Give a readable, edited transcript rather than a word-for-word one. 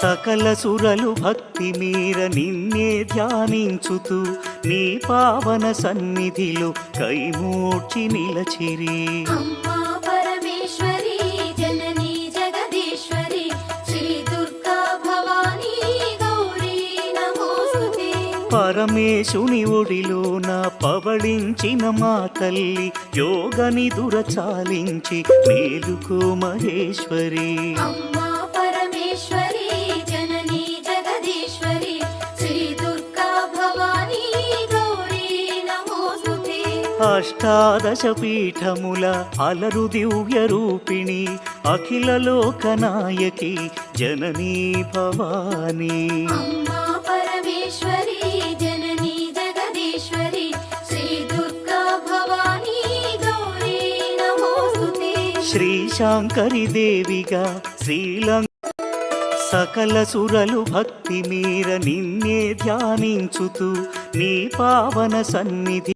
సకల సురలు భక్తి మీర నిన్నే ధ్యానించుతూ నీ పావన సన్నిధిలో కైమూర్చి నిలచిరి. అమ్మా పరమేశ్వరి జననీ జగదీశ్వరి శ్రీ దుర్గా భవానీ గౌరీ నమోస్తుతే. పరమేశుని ఒడిలోన పవళించిన మా తల్లి యోగని దురచాలించి మేలుకో మహేశ్వరి. అమ్మా పరమేశ్వరి జననీ జగదీశ్వరి శ్రీ దుర్గా భవానీ గౌరీ నమోస్తుతే. అష్టాదశ పీఠముల అలరు దివ్య రూపిణి అఖిల లోకనాయకి జననీ భవానీ. అమ్మా పరమేశ్వరి జననీ జగదీశ్వరి శ్రీ దుర్గా భవానీ గౌరీ నమోస్తుతే. శ్రీ శాంకరి దేవిగా శ్రీలంక సకల సురలు భక్తి మీర నిన్నే ధ్యానించుతూ నీ పావన సన్నిధి